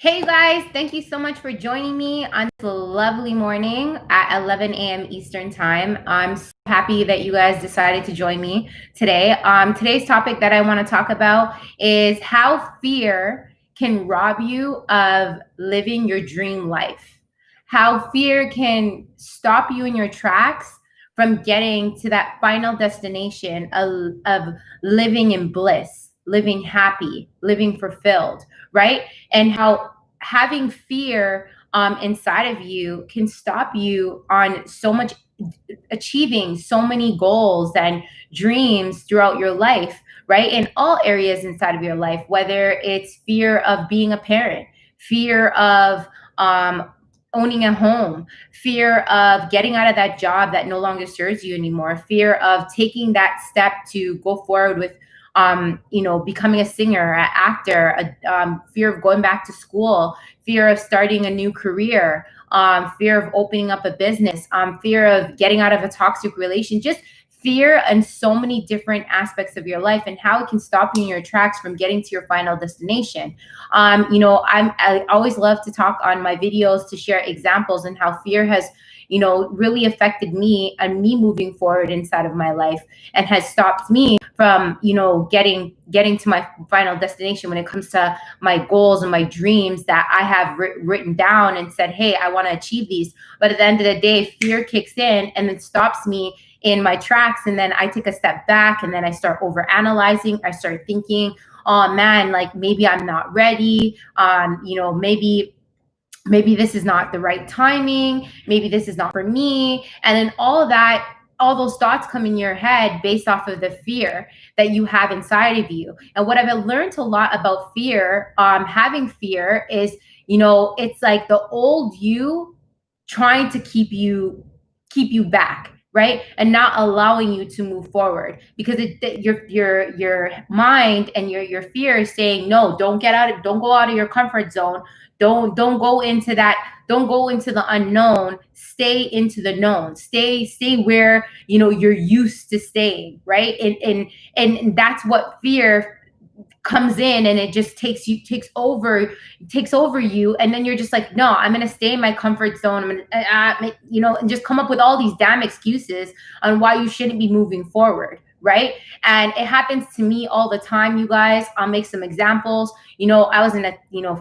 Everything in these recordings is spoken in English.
Hey guys, thank you so much for joining me on this lovely morning at 11 a.m. Eastern Time. I'm so happy that you guys decided to join me today. Today's topic that I want to talk about is how fear can rob you of living your dream life. How fear can stop you in your tracks from getting to that final destination of living in bliss, living happy, living fulfilled, right? And how having fear inside of you can stop you on so much achieving so many goals and dreams throughout your life, right? In all areas inside of your life, whether it's fear of being a parent, fear of um, owning a home, fear of getting out of that job that no longer serves you anymore, fear of taking that step to go forward with becoming a singer, an actor, fear of going back to school, fear of starting a new career, fear of opening up a business, fear of getting out of a toxic relationship, just fear and so many different aspects of your life and how it can stop you in your tracks from getting to your final destination. I always love to talk on my videos to share examples and how fear has really affected me and me moving forward inside of my life and has stopped me from getting to my final destination when it comes to my goals and my dreams that I have written down and said, hey, I want to achieve these. But at the end of the day, fear kicks in and it stops me in my tracks. And then I take a step back and then I start over analyzing. I start thinking, oh man, like maybe I'm not ready. Maybe this is not the right timing, maybe this is not for me. And then all those thoughts come in your head based off of the fear that you have inside of you. And what I've learned a lot about fear, having fear is, it's like the old you trying to keep you back, right, and not allowing you to move forward because your mind and your fear is saying no, don't go out of your comfort zone, don't go into that, don't go into the unknown, stay into the known, stay where you're used to staying, right? And that's what fear comes in, and it just takes over you, and then you're just like, no, I'm gonna stay in my comfort zone. I'm gonna and just come up with all these damn excuses on why you shouldn't be moving forward, right? And it happens to me all the time, you guys. I'll make some examples. I was in a,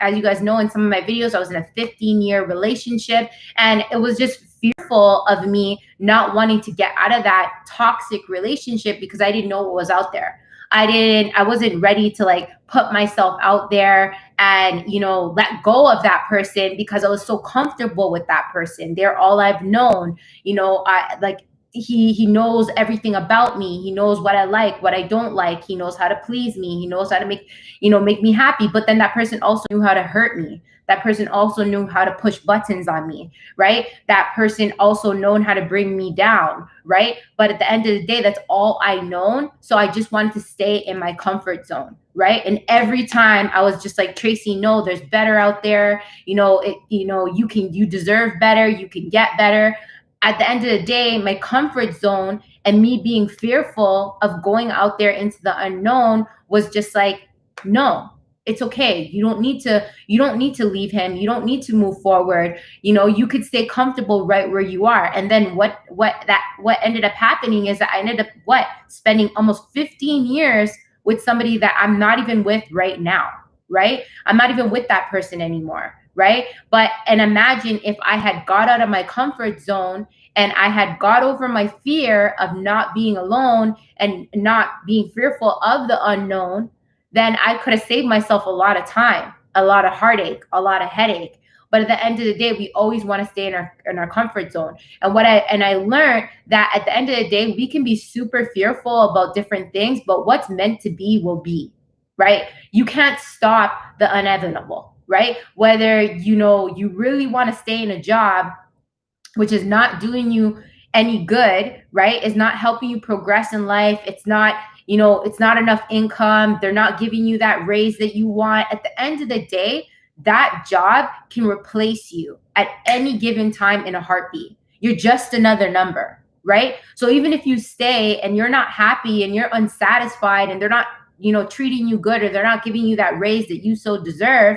as you guys know in some of my videos, I was in a 15-year relationship, and it was just fearful of me not wanting to get out of that toxic relationship because I didn't know what was out there. I wasn't ready to like put myself out there and let go of that person because I was so comfortable with that person. They're all I've known. I like he knows everything about me. He knows what I like, what I don't like. He knows how to please me. He knows how to make me happy. But then that person also knew how to hurt me. That person also knew how to push buttons on me, right? That person also known how to bring me down, right? But at the end of the day, that's all I known. So I just wanted to stay in my comfort zone, right? And every time I was just like, Tracy, no, there's better out there. You deserve better. You can get better. At the end of the day, my comfort zone and me being fearful of going out there into the unknown was just like, no, it's okay. You don't need to leave him. You don't need to move forward. You could stay comfortable right where you are. And then what ended up happening is that I ended up spending almost 15 years with somebody that I'm not even with right now, right? I'm not even with that person anymore, right? And imagine if I had got out of my comfort zone and I had got over my fear of not being alone and not being fearful of the unknown, then I could have saved myself a lot of time, a lot of heartache, a lot of headache. But at the end of the day, we always want to stay in our comfort zone. And I learned that at the end of the day, we can be super fearful about different things, but what's meant to be will be, right? You can't stop the inevitable, right? Whether you really want to stay in a job which is not doing you any good, right? It's not helping you progress in life. It's not enough income. They're not giving you that raise that you want. At the end of the day, that job can replace you at any given time in a heartbeat. You're just another number, right? So even if you stay and you're not happy and you're unsatisfied and they're not, treating you good or they're not giving you that raise that you so deserve,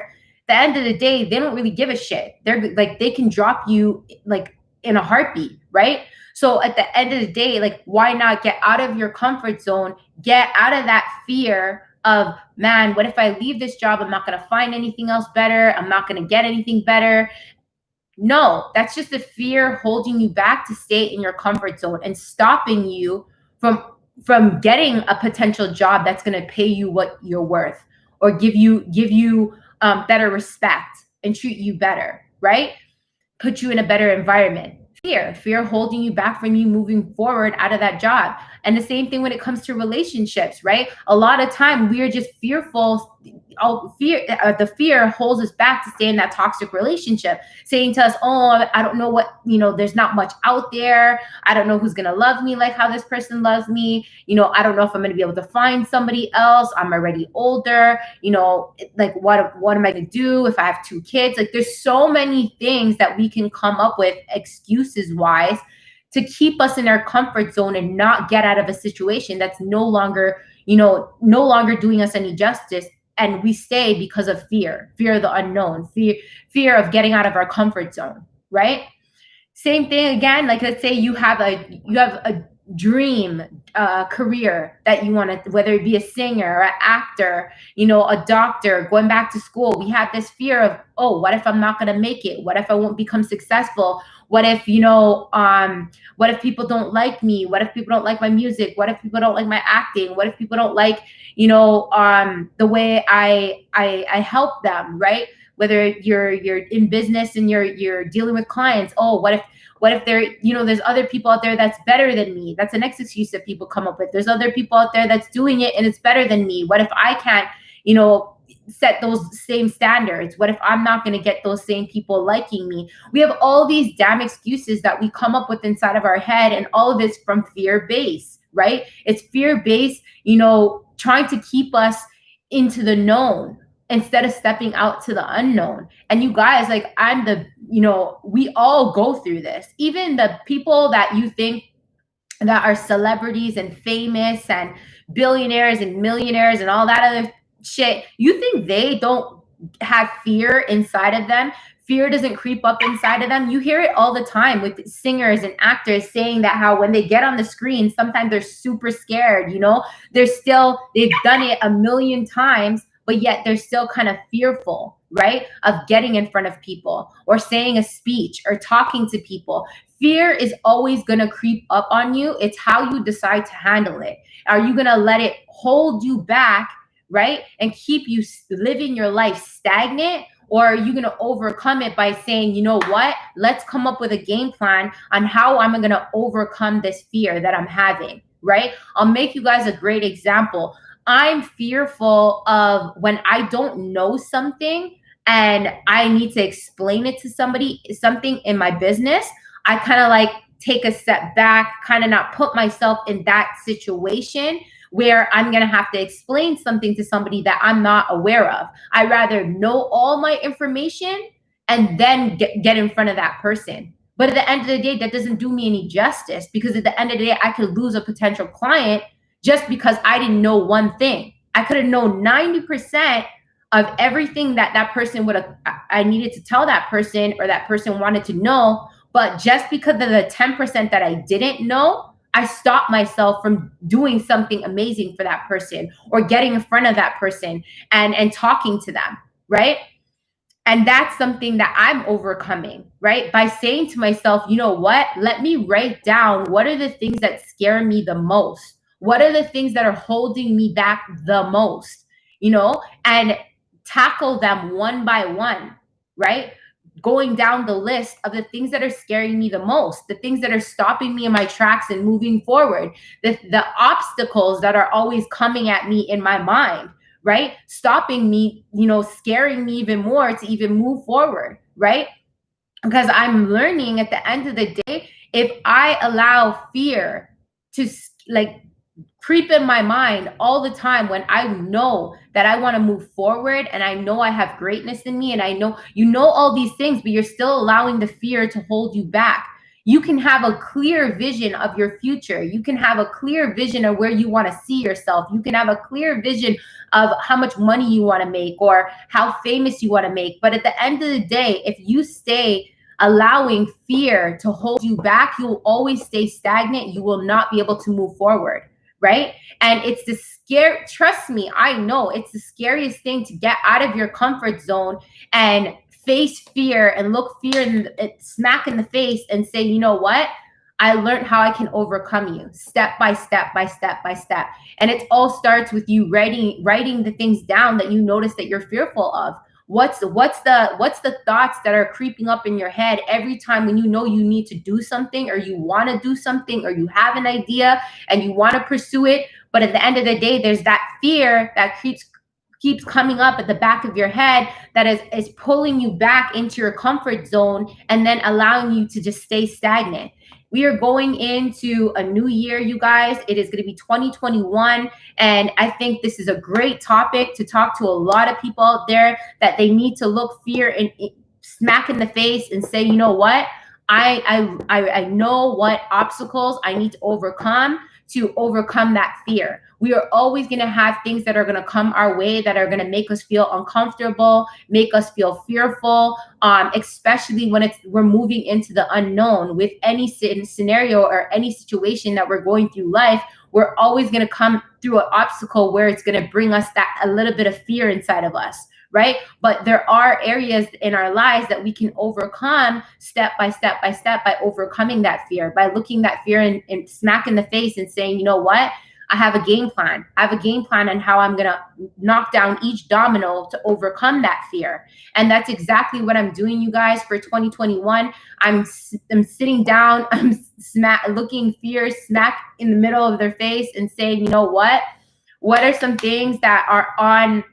the end of the day, they don't really give a shit. They're like, they can drop you like in a heartbeat, right? So at the end of the day, like, why not get out of your comfort zone, get out of that fear of, man, what if I leave this job? I'm not going to find anything else better. I'm not going to get anything better. No, that's just the fear holding you back to stay in your comfort zone and stopping you from getting a potential job that's going to pay you what you're worth, or give you better respect and treat you better, right? Put you in a better environment. Fear holding you back from you moving forward out of that job. And the same thing when it comes to relationships, right? A lot of time we are just fearful. The fear holds us back to stay in that toxic relationship, saying to us, oh, I don't know what, there's not much out there. I don't know who's going to love me like how this person loves me. I don't know if I'm going to be able to find somebody else. I'm already older. Like, what am I going to do if I have 2 kids? Like, there's so many things that we can come up with excuses wise to keep us in our comfort zone and not get out of a situation that's no longer doing us any justice. And we stay because of fear of the unknown, fear of getting out of our comfort zone, right? Same thing again, like, let's say you have a dream career that you want to, whether it be a singer or an actor, a doctor, going back to school. We have this fear of, oh, what if I'm not going to make it? What if I won't become successful? What if, what if people don't like me? What if people don't like my music? What if people don't like my acting? What if people don't like, the way I help them, right? Whether you're in business and you're dealing with clients. Oh, what if there, there's other people out there that's better than me? That's the next excuse that people come up with. There's other people out there that's doing it and it's better than me. What if I can't, set those same standards? What if I'm not going to get those same people liking me? We have all these damn excuses that we come up with inside of our head, and all of this from fear base, right? It's fear based, trying to keep us into the known instead of stepping out to the unknown. And you guys, like, we all go through this. Even the people that you think that are celebrities and famous and billionaires and millionaires and all that other shit, you think they don't have fear inside of them? Fear doesn't creep up inside of them. You hear it all the time with singers and actors saying that how when they get on the screen, sometimes they're super scared, they've done it a million times, but yet they're still kind of fearful, right? Of getting in front of people or saying a speech or talking to people. Fear is always going to creep up on you. It's how you decide to handle it. Are you going to let it hold you back, right? And keep you living your life stagnant? Or are you going to overcome it by saying, you know what, let's come up with a game plan on how I'm going to overcome this fear that I'm having, right? I'll make you guys a great example. I'm fearful of when I don't know something and I need to explain it to somebody, something in my business. I kind of like take a step back, kind of not put myself in that situation where I'm going to have to explain something to somebody that I'm not aware of. I'd rather know all my information and then get in front of that person. But at the end of the day, that doesn't do me any justice, because at the end of the day, I could lose a potential client just because I didn't know one thing. I could have known 90% of everything that person I needed to tell that person, or that person wanted to know. But just because of the 10% that I didn't know, I stopped myself from doing something amazing for that person, or getting in front of that person and talking to them, right? And that's something that I'm overcoming, right? By saying to myself, you know what? Let me write down what are the things that scare me the most? What are the things that are holding me back the most, and tackle them one by one, right? Going down the list of the things that are scaring me the most, the things that are stopping me in my tracks and moving forward, the obstacles that are always coming at me in my mind, right? Stopping me, scaring me even more to even move forward, right? Because I'm learning at the end of the day, if I allow fear to creep in my mind all the time when I know that I want to move forward and I know I have greatness in me, and I know all these things, but you're still allowing the fear to hold you back. you can have a clear vision of your future. You can have a clear vision of where you want to see yourself. You can have a clear vision of how much money you want to make or how famous you want to make. But at the end of the day, if you stay allowing fear to hold you back, you'll always stay stagnant. You will not be able to move forward, right? And it's the scare, trust me, I know it's the scariest thing to get out of your comfort zone and face fear and look fear in smack in the face and say, you know what? I learned how I can overcome you step by step by step by step. And it all starts with you writing the things down that you notice that you're fearful of. What's the thoughts that are creeping up in your head every time when you know you need to do something or you want to do something or you have an idea and you want to pursue it, but at the end of the day there's that fear that keeps coming up at the back of your head that is pulling you back into your comfort zone and then allowing you to just stay stagnant. We are going into a new year, you guys. It is going to be 2021. And I think this is a great topic to talk to a lot of people out there, that they need to look fear and smack in the face and say, you know what? I know what obstacles I need to overcome that fear. We are always going to have things that are going to come our way that are going to make us feel uncomfortable, make us feel fearful, especially when we're moving into the unknown. With any scenario or any situation that we're going through life, we're always going to come through an obstacle where it's going to bring us that a little bit of fear inside of us, right? But there are areas in our lives that we can overcome step by step by step by overcoming that fear, by looking that fear and smack in the face and saying, you know what? I have a game plan. I have a game plan on how I'm going to knock down each domino to overcome that fear. And that's exactly what I'm doing, you guys, for 2021. I'm sitting down, I'm looking fear smack in the middle of their face and saying, you know what? What are some things that are on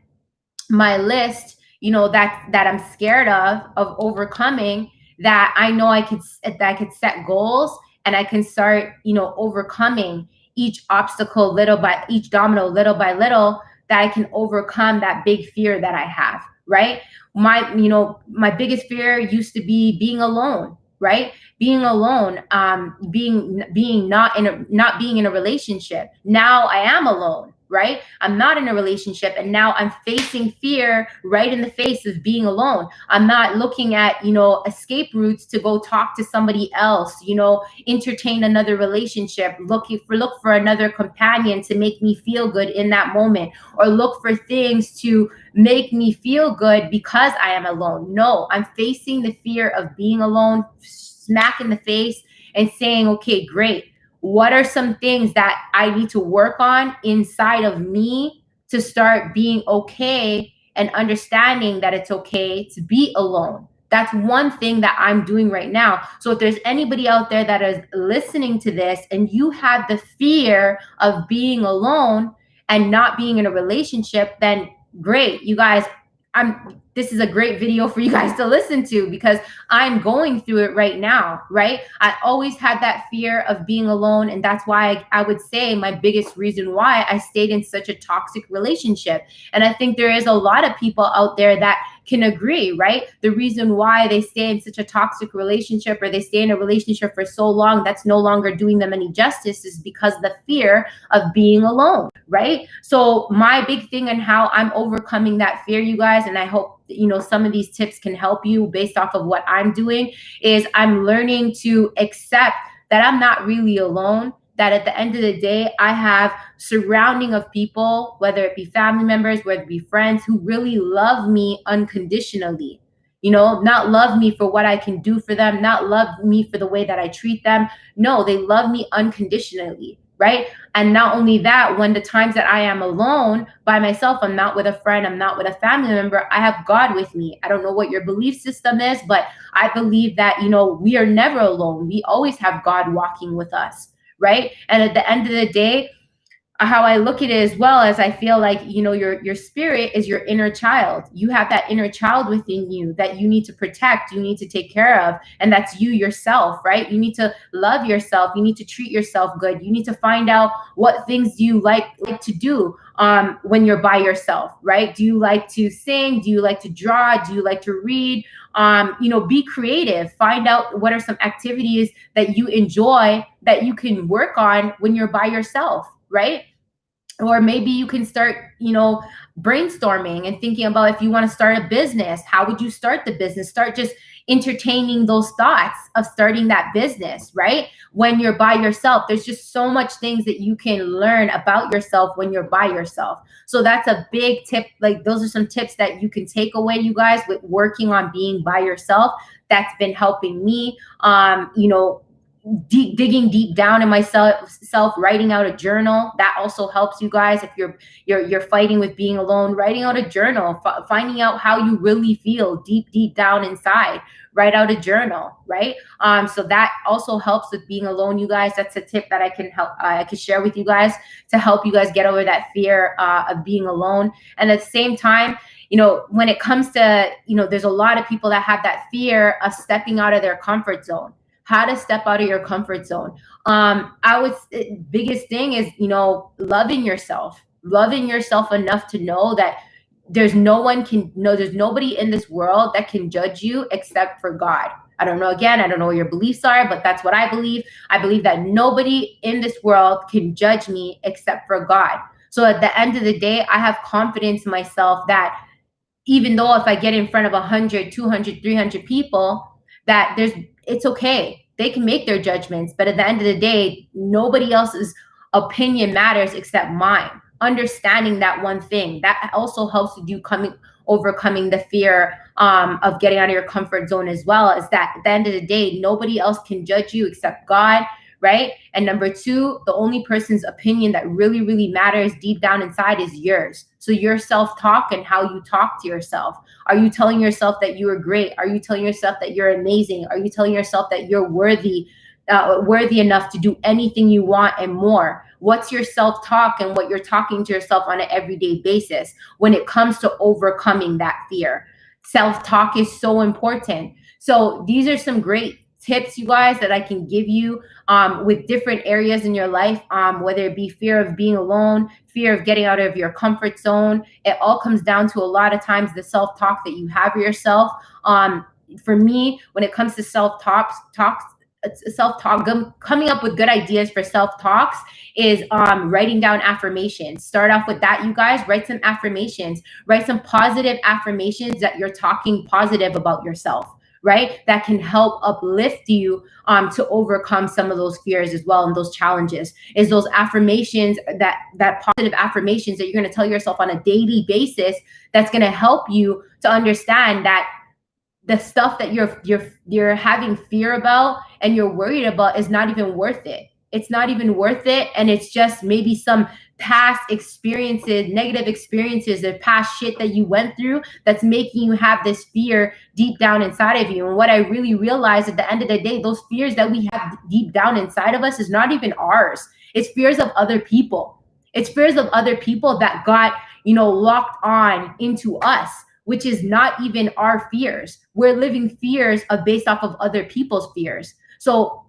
my list, you know, that I'm scared of overcoming, that I know I could set goals and I can start, you know, overcoming each obstacle each domino little by little, that I can overcome that big fear that I have, right? My biggest fear used to be being alone, right? Being alone, not being in a relationship. Now I am alone, right? I'm not in a relationship, and now I'm facing fear right in the face of being alone. I'm not looking at, you know, escape routes to go talk to somebody else, you know, entertain another relationship, look for another companion to make me feel good in that moment, or look for things to make me feel good because I am alone. No, I'm facing the fear of being alone, smack in the face, and saying, okay, great. What are some things that I need to work on inside of me to start being okay and understanding that it's okay to be alone? That's one thing that I'm doing right now. So if there's anybody out there that is listening to this and you have the fear of being alone and not being in a relationship, then great, you guys. This is a great video for you guys to listen to, because I'm going through it right now, right? I always had that fear of being alone. And that's why I would say my biggest reason why I stayed in such a toxic relationship. And I think there is a lot of people out there that can agree, right? The reason why they stay in such a toxic relationship, or they stay in a relationship for so long that's no longer doing them any justice, is because the fear of being alone, right? So my big thing on how I'm overcoming that fear, you guys, and I hope, you know, some of these tips can help you based off of what I'm doing, is I'm learning to accept that I'm not really alone, that at the end of the day, I have surrounding of people, whether it be family members, whether it be friends, who really love me unconditionally. You know, not love me for what I can do for them, not love me for the way that I treat them. No, they love me unconditionally, right? And not only that, when the times that I am alone by myself, I'm not with a friend, I'm not with a family member, I have God with me. I don't know what your belief system is, but I believe that, you know, we are never alone. We always have God walking with us, right? And at the end of the day, how I look at it as well as I feel like, your spirit is your inner child. You have that inner child within you that you need to protect, you need to take care of, and that's you yourself, right? You need to love yourself, you need to treat yourself good, you need to find out what things you like to do when you're by yourself, right? Do you like to sing? Do you like to draw? Do you like to read? Be creative. Find out what are some activities that you enjoy that you can work on when you're by yourself, right? Or maybe you can start, brainstorming and thinking about if you want to start a business, how would you start the business? Start just entertaining those thoughts of starting that business, right? When you're by yourself, there's just so much things that you can learn about yourself when you're by yourself. So that's a big tip. Like, those are some tips that you can take away, you guys, with working on being by yourself. That's been helping me. Digging deep down in myself, writing out a journal, that also helps, you guys. If you're fighting with being alone, writing out a journal, finding out how you really feel deep down inside, write out a journal, right? So that also helps with being alone, you guys. That's a tip that I can share with you guys to help you guys get over that fear of being alone. And at the same time, when it comes to, there's a lot of people that have that fear of stepping out of their comfort zone. How to step out of your comfort zone. I would Biggest thing is, loving yourself enough to know that there's nobody in this world that can judge you except for God. I don't know, again, I don't know what your beliefs are, but that's what I believe. I believe that nobody in this world can judge me except for God. So at the end of the day, I have confidence in myself that even though if I get in front of 100, 200, 300 people, that it's okay. They can make their judgments, but at the end of the day, nobody else's opinion matters except mine. Understanding that one thing, that also helps with you overcoming the fear of getting out of your comfort zone as well, is that at the end of the day, nobody else can judge you except God, right? And number two, the only person's opinion that really, really matters deep down inside is yours. So your self-talk and how you talk to yourself. Are you telling yourself that you are great? Are you telling yourself that you're amazing? Are you telling yourself that you're worthy enough to do anything you want and more? What's your self-talk and what you're talking to yourself on an everyday basis when it comes to overcoming that fear? Self-talk is so important. So these are some great tips, you guys, that I can give you with different areas in your life, whether it be fear of being alone, fear of getting out of your comfort zone. It all comes down to, a lot of times, the self-talk that you have for yourself. For me, when it comes to self-talk, coming up with good ideas for self-talks is writing down affirmations. Start off with that, you guys. Write some affirmations. Write some positive affirmations that you're talking positive about yourself, right? That can help uplift you to overcome some of those fears as well, and those challenges. Is those affirmations, that positive affirmations that you're going to tell yourself on a daily basis, that's going to help you to understand that the stuff that you're having fear about and you're worried about is not even worth it. It's not even worth it, and it's just maybe some past experiences, negative experiences, or past shit that you went through that's making you have this fear deep down inside of you. And what I really realized at the end of the day, those fears that we have deep down inside of us is not even ours. It's fears of other people. It's fears of other people that got, locked on into us, which is not even our fears. We're living fears based off of other people's fears. So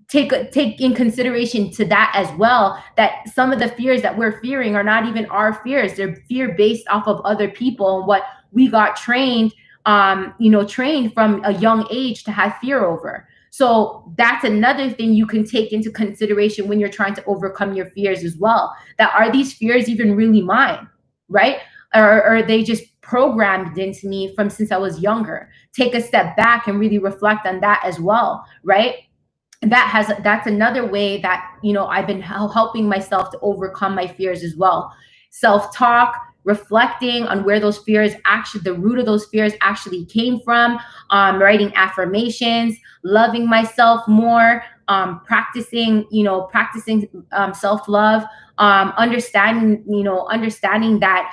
take in consideration to that as well, that some of the fears that we're fearing are not even our fears. They're fear based off of other people and what we got trained from a young age to have fear over. So that's another thing you can take into consideration when you're trying to overcome your fears as well. That, are these fears even really mine, right? Or are they just programmed into me from since I was younger? Take a step back and really reflect on that as well, right? That's another way that I've been helping myself to overcome my fears as well. Self-talk, reflecting on where those fears actually, the root of those fears actually came from, writing affirmations, loving myself more, practicing self-love, understanding that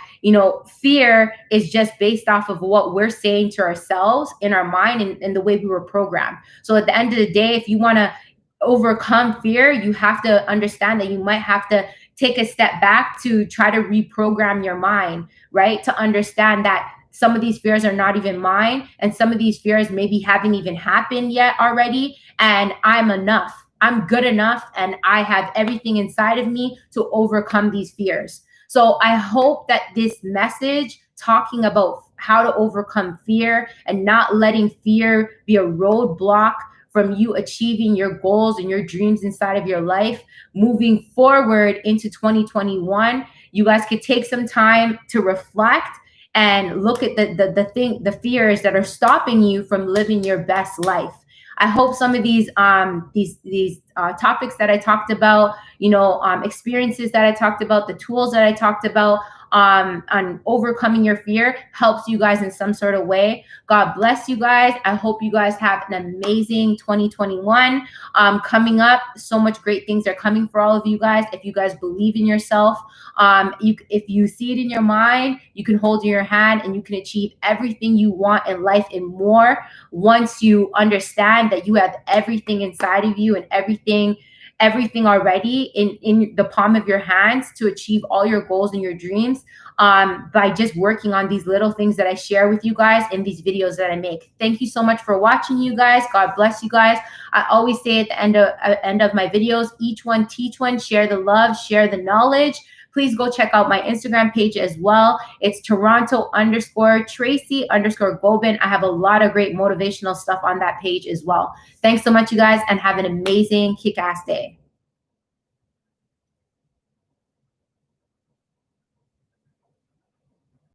fear is just based off of what we're saying to ourselves in our mind, and the way we were programmed. So at the end of the day, if you want to overcome fear, you have to understand that you might have to take a step back to try to reprogram your mind, right? To understand that some of these fears are not even mine, and some of these fears maybe haven't even happened yet already, and I'm enough. I'm good enough, and I have everything inside of me to overcome these fears. So I hope that this message talking about how to overcome fear and not letting fear be a roadblock from you achieving your goals and your dreams inside of your life moving forward into 2021, you guys could take some time to reflect and look at the fears that are stopping you from living your best life. I hope some of these topics that I talked about, experiences that I talked about, the tools that I talked about on overcoming your fear helps you guys in some sort of way. God bless you guys. I hope you guys have an amazing 2021 coming up. So much great things are coming for all of you guys. If you guys believe in yourself, if you see it in your mind, you can hold in your hand and you can achieve everything you want in life and more once you understand that you have everything inside of you and everything already in the palm of your hands to achieve all your goals and your dreams by just working on these little things that I share with you guys in these videos that I make. Thank you so much for watching, you guys. God bless you guys. I always say at the end of my videos, each one teach one, share the love, share the knowledge. Please go check out my Instagram page as well. It's Toronto_Tracy_Gobin. I have a lot of great motivational stuff on that page as well. Thanks so much, you guys, and have an amazing kick-ass day.